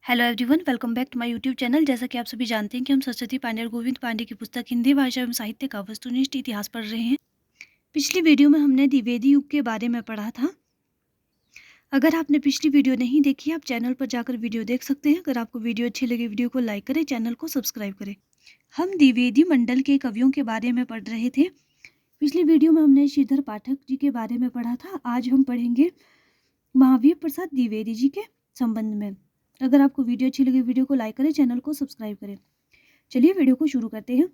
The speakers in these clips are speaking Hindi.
Hello everyone, welcome back to my YouTube channel. जैसा कि आप सभी जानते हैं कि हम सरस्वती पांडे और गोविंद पांडे की पुस्तक हिंदी भाषा एवं साहित्य का वस्तुनिष्ठ इतिहास पढ़ रहे हैं। पिछली वीडियो में हमने द्विवेदी युग के बारे में पढ़ा था। अगर आपने पिछली वीडियो नहीं देखी, आप चैनल पर जाकर वीडियो देख सकते हैं। अगर आपको वीडियो अच्छी लगे, वीडियो को लाइक करें, चैनल को सब्सक्राइब करें। हम द्विवेदी मंडल के कवियों के बारे में पढ़ रहे थे। पिछली वीडियो में हमने श्रीधर पाठक जी के बारे में पढ़ा था। आज हम पढ़ेंगे महावीर प्रसाद द्विवेदी जी के संबंध में। अगर आपको वीडियो अच्छी लगे, वीडियो को लाइक करें, चैनल को सब्सक्राइब करें। चलिए वीडियो को शुरू करते हैं।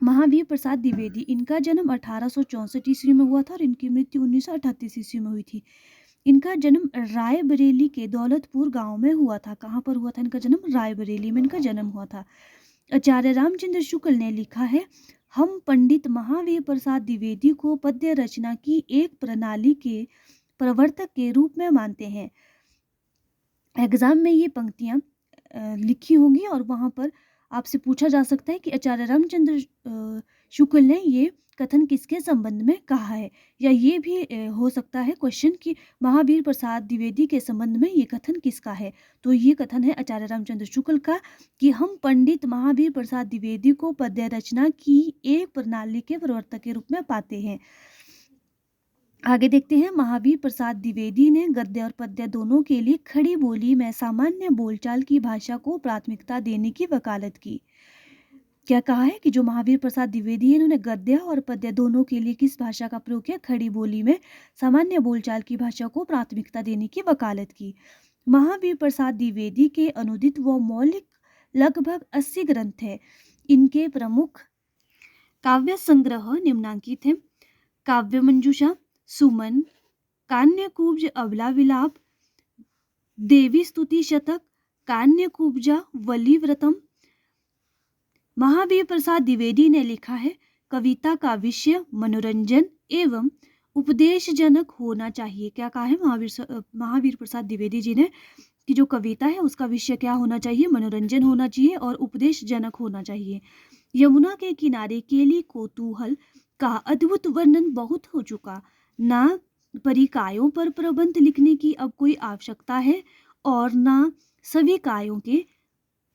महावीर प्रसाद द्विवेदी, इनका जन्म 1864 ईस्वी में हुआ था और इनकी मृत्यु 1938 ईस्वी में हुई थी। इनका जन्म रायबरेली के दौलतपुर गांव में हुआ था। कहाँ पर हुआ था इनका जन्म? रायबरेली में इनका जन्म हुआ था। आचार्य रामचंद्र शुक्ल ने लिखा है, हम पंडित महावीर प्रसाद द्विवेदी को पद्य रचना की एक प्रणाली के प्रवर्तक के रूप में मानते हैं। एग्जाम में ये पंक्तियां लिखी होंगी और वहां पर आपसे पूछा जा सकता है कि आचार्य रामचंद्र शुक्ल ने ये कथन किसके संबंध में कहा है, या ये भी हो सकता है क्वेश्चन कि महावीर प्रसाद द्विवेदी के संबंध में ये कथन किसका है। तो ये कथन है आचार्य रामचंद्र शुक्ल का कि हम पंडित महावीर प्रसाद द्विवेदी को पद्य रचना की एक प्रणाली के प्रवर्तक के रूप में पाते हैं। आगे देखते हैं। महावीर प्रसाद द्विवेदी ने गद्य और पद्य दोनों के लिए खड़ी बोली में सामान्य बोलचाल की भाषा को प्राथमिकता देने की वकालत की। क्या कहा है कि जो महावीर प्रसाद द्विवेदी है, इन्होंने गद्य और पद्य दोनों के लिए किस भाषा का प्रयोग किया? खड़ी बोली में सामान्य बोलचाल की भाषा को प्राथमिकता देने की वकालत की। महावीर प्रसाद द्विवेदी के अनुदित व मौलिक लगभग 80 ग्रंथ है। इनके प्रमुख काव्य संग्रह निम्नांकित है। काव्य मंजूषा, सुमन, कान्यकूब्ज, अबला विलाप, देवी स्तुति शतक, कान्यकूब्जा, वलिव्रतम। महावीर प्रसाद द्विवेदी ने लिखा है, कविता का विषय मनोरंजन एवं उपदेशजनक होना चाहिए। क्या कहा है महावीर प्रसाद द्विवेदी जी ने कि जो कविता है उसका विषय क्या होना चाहिए? मनोरंजन होना चाहिए और उपदेशजनक होना चाहिए। यमुना के किनारे केली कौतूहल का अद्भुत वर्णन बहुत हो चुका। ना परिकायों पर प्रबंध लिखने की अब कोई आवश्यकता है और ना सभी कायों के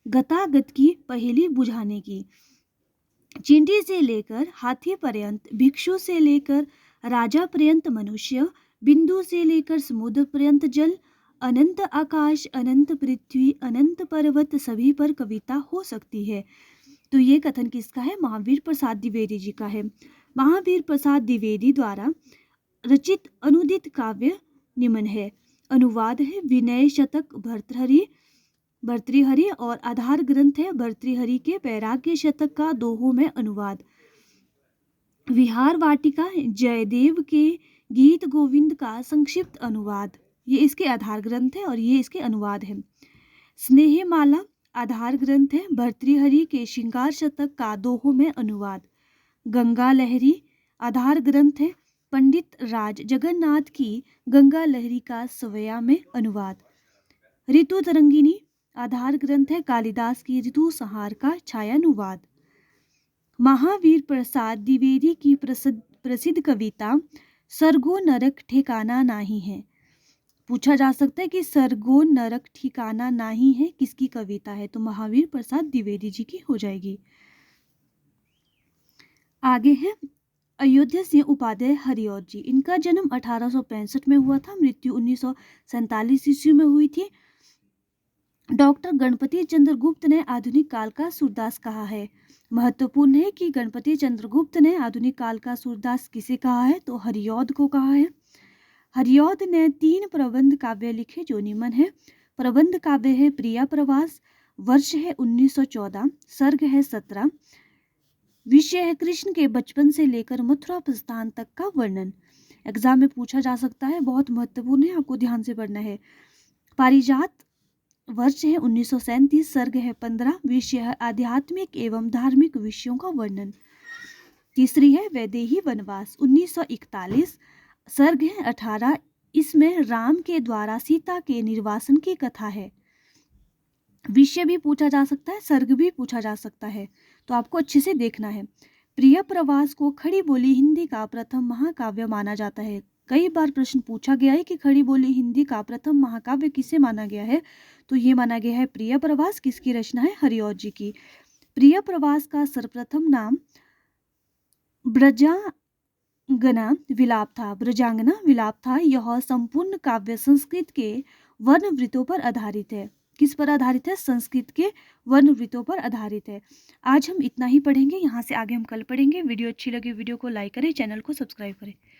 गतागत की पहेली बुझाने की। चींटी से लेकर हाथी पर्यंत, भिक्षु से लेकर राजा पर्यंत मनुष्य, बिंदु से लेकर समुद्र पर्यंत जल, अनंत आकाश, अनंत पृथ्वी, अनंत पर्वत, सभी पर कविता हो सकती है। तो ये कथन किसका है? महावीर प्रसाद द्विवेदी जी का है। महावीर प्रसाद द्विवेदी द्वारा रचित अनुदित काव्य निम्न है। अनुवाद है विनय शतक भर्तृहरि और आधार ग्रंथ है भर्तृहरि के वैराग्य शतक का दोहों में अनुवाद। विहार वाटिका जयदेव के गीत गोविंद का संक्षिप्त अनुवाद, ये इसके आधार ग्रंथ है और ये इसके अनुवाद है। स्नेहमाला आधार ग्रंथ है भर्तृहरि के श्रृंगार शतक का दोहों में अनुवाद। गंगा लहरी आधार ग्रंथ है पंडित राज जगन्नाथ की गंगा लहरी का सवया में अनुवाद। ऋतु तरंगिनी आधार ग्रंथ है कालिदास की ऋतु संहार का छायानुवाद। महावीर प्रसाद द्विवेदी की प्रसिद्ध कविता सर्गो नरक ठिकाना नाही है। पूछा जा सकता है कि सर्गो नरक ठिकाना नाही है किसकी कविता है? तो महावीर प्रसाद द्विवेदी जी की हो जाएगी। आगे है अयोध्या सिंह उपाध्याय हरिऔध जी। इनका जन्म 1865 में हुआ था, मृत्यु 1947 ईस्वी में हुई थी। डॉक्टर गणपति चंद्र गुप्त ने आधुनिक काल का सूरदास कहा है। महत्वपूर्ण है कि गणपति चंद्र गुप्त ने आधुनिक काल का सूरदास किसे कहा है? तो हरिऔध को कहा है। हरिऔध ने 3 प्रबंध काव्य लिखे जो निम्न है। प्रबंध काव्य है प्रिया प्रवास, वर्ष है 1914, सर्ग है 17, विषय है कृष्ण के बचपन से लेकर मथुरा प्रस्थान तक का वर्णन। एग्जाम में पूछा जा सकता है, बहुत महत्वपूर्ण है, आपको ध्यान से पढ़ना है। पारिजात, वर्ष है 1937, सर्ग है 15, विषय है आध्यात्मिक एवं धार्मिक विषयों का वर्णन। तीसरी है वैदेही वनवास, 1941, सर्ग है 18, इसमें राम के द्वारा सीता के निर्वासन की कथा है। विषय भी पूछा जा सकता है, सर्ग भी पूछा जा सकता है, तो आपको अच्छे से देखना है। प्रिय प्रवास को खड़ी बोली हिंदी का प्रथम महाकाव्य माना जाता है। कई बार प्रश्न पूछा गया है कि खड़ी बोली हिंदी का प्रथम महाकाव्य किसे माना गया है, तो ये माना गया है प्रिय प्रवास। किसकी रचना है? हरिऔध जी की। प्रिय प्रवास का सर्वप्रथम नाम ब्रजांगना विलाप था। ब्रजांगना विलाप था। यह संपूर्ण काव्य संस्कृत के वर्णवृत्तों पर आधारित है। किस पर आधारित है? संस्कृत के वर्णवृत्तों पर आधारित है। आज हम इतना ही पढ़ेंगे, यहाँ से आगे हम कल पढ़ेंगे। वीडियो अच्छी लगी वीडियो को लाइक करें, चैनल को सब्सक्राइब करें।